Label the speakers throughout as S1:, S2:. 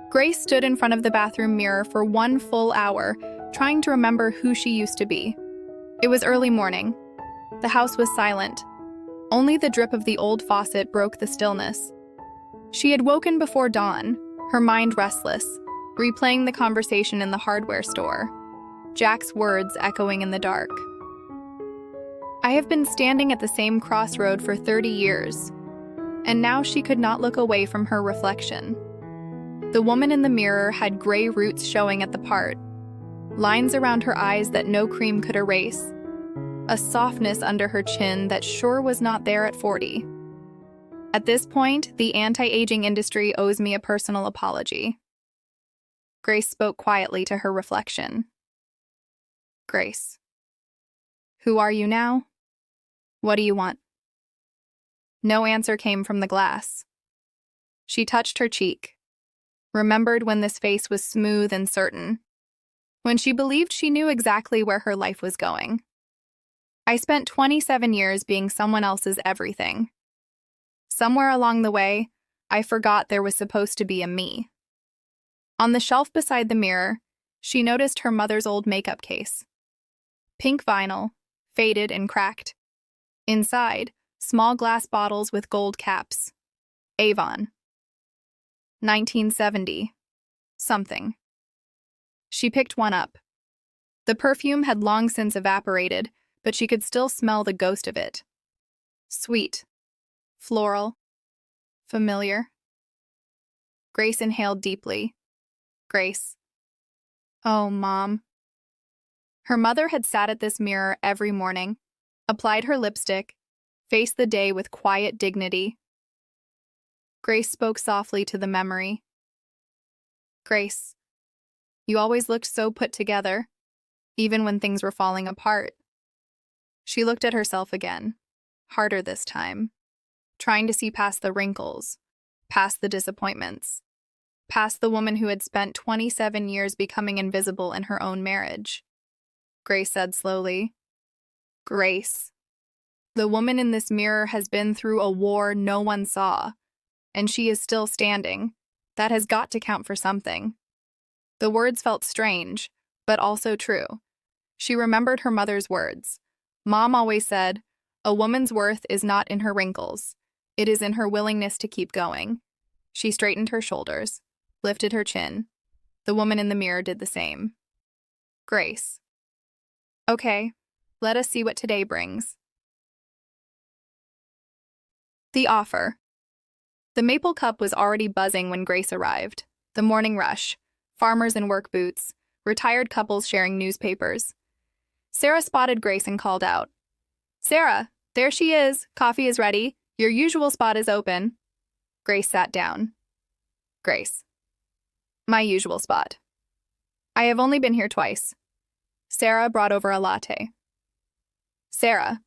S1: Grace stood in front of the bathroom mirror for 1 full hour, trying to remember who she used to be. It was early morning. The house was silent. Only the drip of the old faucet broke the stillness. She had woken before dawn, her mind restless, replaying the conversation in the hardware store, Jack's words echoing in the dark. I have been standing at the same crossroad for 30 years, and now she could not look away from her reflection. The woman in the mirror had gray roots showing at the part, lines around her eyes that no cream could erase, a softness under her chin that sure was not there at 40. At this point, the anti-aging industry owes me a personal apology. Grace spoke quietly to her reflection. Grace. Who are you now? What do you want? No answer came from the glass. She touched her cheek, remembered when this face was smooth and certain, when she believed she knew exactly where her life was going. I spent 27 years being someone else's everything. Somewhere along the way, I forgot there was supposed to be a me. On the shelf beside the mirror, she noticed her mother's old makeup case. Pink vinyl, faded and cracked. Inside, small glass bottles with gold caps. Avon. 1970. Something. She picked one up. The perfume had long since evaporated, but she could still smell the ghost of it. Sweet. Floral. Familiar. Grace inhaled deeply. Grace. Oh, Mom. Her mother had sat at this mirror every morning, applied her lipstick, faced the day with quiet dignity. Grace spoke softly to the memory. Grace, you always looked so put together, even when things were falling apart. She looked at herself again, harder this time, trying to see past the wrinkles, past the disappointments, past the woman who had spent 27 years becoming invisible in her own marriage. Grace said slowly, Grace, the woman in this mirror has been through a war no one saw, and she is still standing. That has got to count for something. The words felt strange, but also true. She remembered her mother's words. Mom always said, a woman's worth is not in her wrinkles. It is in her willingness to keep going. She straightened her shoulders, lifted her chin. The woman in the mirror did the same. Grace. Okay, let us see what today brings. The offer. The maple cup was already buzzing when Grace arrived. The morning rush, farmers in work boots, retired couples sharing newspapers. Sarah spotted Grace and called out, Sarah, there she is. Coffee is ready. Your usual spot is open. Grace sat down. Grace. My usual spot. I have only been here twice. Sarah brought over a latte. Sarah,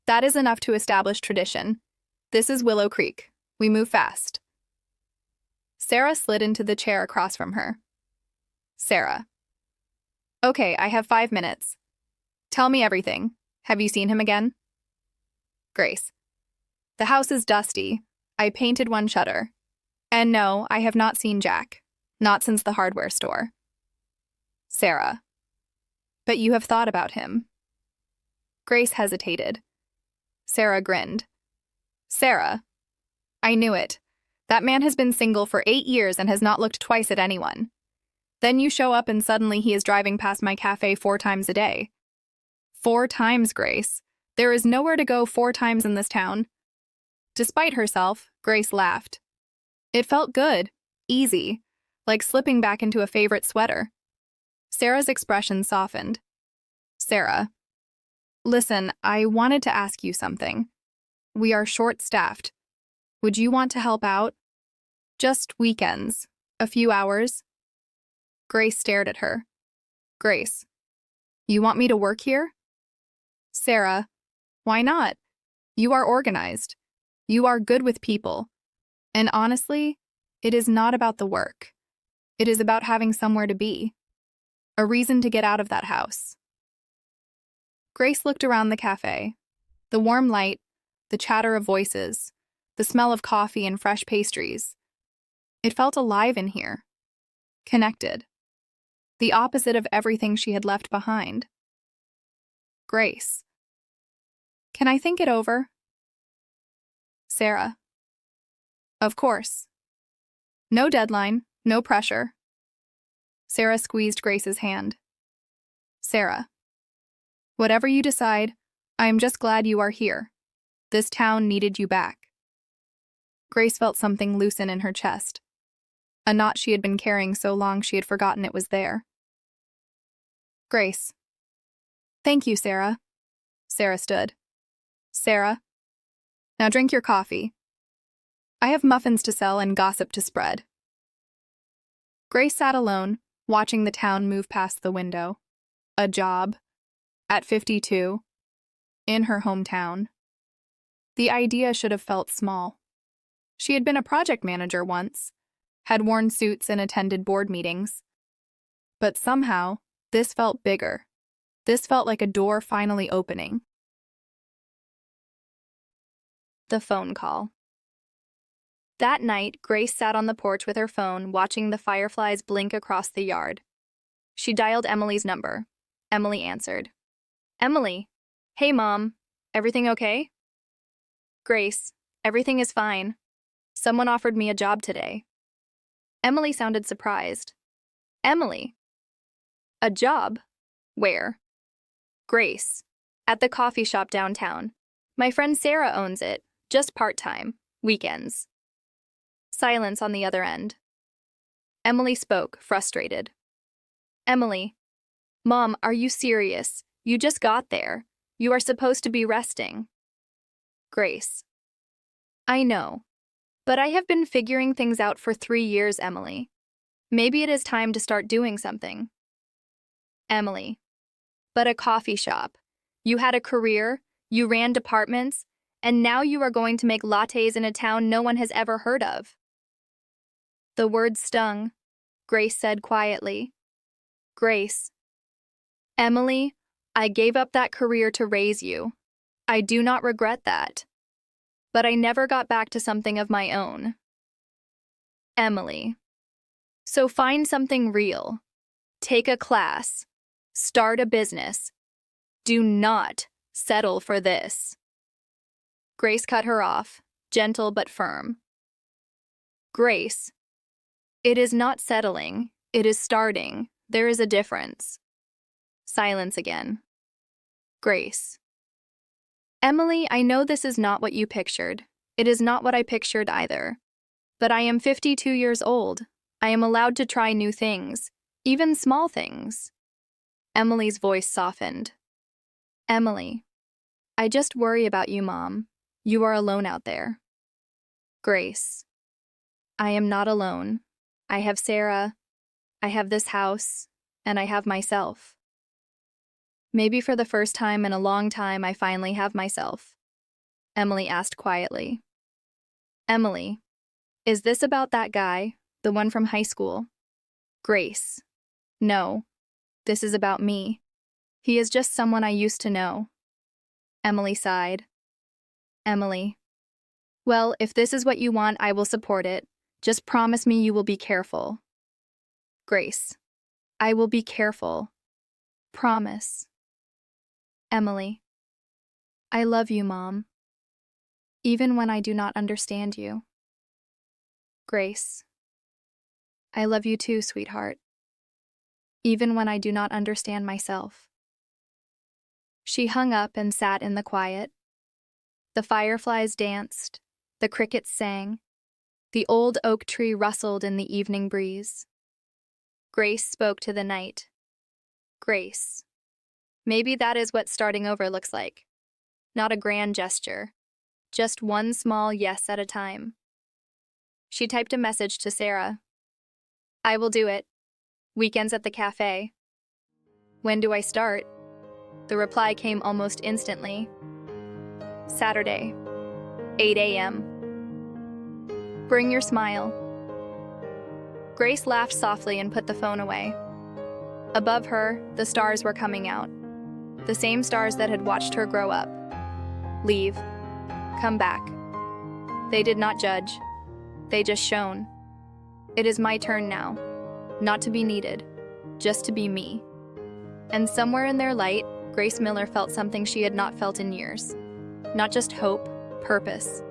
S1: that is enough to establish tradition. This is Willow Creek. We move fast. Sarah slid into the chair across from her. Sarah. Okay, I have 5 minutes. Tell me everything. Have you seen him again? Grace. The house is dusty. I painted one shutter. And no, I have not seen Jack. Not since the hardware store. Sarah. But you have thought about him. Grace hesitated. Sarah grinned. Sarah. I knew it. That man has been single for 8 years and has not looked twice at anyone. Then you show up and suddenly he is driving past my cafe 4 times a day. 4 times, Grace. There is nowhere to go 4 times in this town. Despite herself, Grace laughed. It felt good, easy, like slipping back into a favorite sweater. Sarah's expression softened. Sarah. Listen, I wanted to ask you something. We are short-staffed. Would you want to help out? Just weekends. A few hours. Grace stared at her. Grace. You want me to work here? Sarah. Why not? You are organized. You are good with people. And honestly, it is not about the work. It is about having somewhere to be. A reason to get out of that house. Grace looked around the cafe. The warm light, the chatter of voices, the smell of coffee and fresh pastries. It felt alive in here. Connected. The opposite of everything she had left behind. Grace. Can I think it over? Sarah. Of course. No deadline, no pressure. Sarah squeezed Grace's hand. Sarah. Whatever you decide, I am just glad you are here. This town needed you back. Grace felt something loosen in her chest. A knot she had been carrying so long she had forgotten it was there. Grace. Thank you, Sarah. Sarah stood. Sarah. Now drink your coffee. I have muffins to sell and gossip to spread. Grace sat alone, watching the town move past the window. A job. At 52. In her hometown. The idea should have felt small. She had been a project manager once, had worn suits and attended board meetings. But somehow, this felt bigger. This felt like a door finally opening. The phone call. That night, Grace sat on the porch with her phone, watching the fireflies blink across the yard. She dialed Emily's number. Emily answered. Emily. Hey, Mom. Everything okay? Grace. Everything is fine. Someone offered me a job today. Emily sounded surprised. Emily. A job? Where? Grace. At the coffee shop downtown. My friend Sarah owns it, just part-time, weekends. Silence on the other end. Emily spoke, frustrated. Emily. Mom, are you serious? You just got there. You are supposed to be resting. Grace. I know. But I have been figuring things out for 3 years, Emily. Maybe it is time to start doing something. Emily. But a coffee shop. You had a career, you ran departments, and now you are going to make lattes in a town no one has ever heard of. The words stung. Grace said quietly. Grace. Emily, I gave up that career to raise you. I do not regret that. But I never got back to something of my own. Emily. So find something real. Take a class. Start a business. Do not settle for this. Grace cut her off, gentle but firm. Grace. It is not settling. It is starting. There is a difference. Silence again. Grace. Emily, I know this is not what you pictured. It is not what I pictured either. But I am 52 years old. I am allowed to try new things, even small things. Emily's voice softened. Emily. I just worry about you, Mom. You are alone out there. Grace. I am not alone. I have Sarah. I have this house. And I have myself. Maybe for the first time in a long time, I finally have myself. Emily asked quietly. Emily. Is this about that guy, the one from high school? Grace. No. This is about me. He is just someone I used to know. Emily sighed. Emily. Well, if this is what you want, I will support it. Just promise me you will be careful. Grace. I will be careful. Promise. Emily. I love you, Mom. Even when I do not understand you. Grace. I love you too, sweetheart. Even when I do not understand myself. She hung up and sat in the quiet. The fireflies danced, the crickets sang, the old oak tree rustled in the evening breeze. Grace spoke to the night. Grace. Maybe that is what starting over looks like. Not a grand gesture, just one small yes at a time. She typed a message to Sarah. I will do it. Weekends at the cafe. When do I start? The reply came almost instantly. Saturday, 8 a.m. Bring your smile. Grace laughed softly and put the phone away. Above her, the stars were coming out. The same stars that had watched her grow up. Leave. Come back. They did not judge. They just shone. It is my turn now. Not to be needed, just to be me. And somewhere in their light, Grace Miller felt something she had not felt in years. Not just hope, purpose.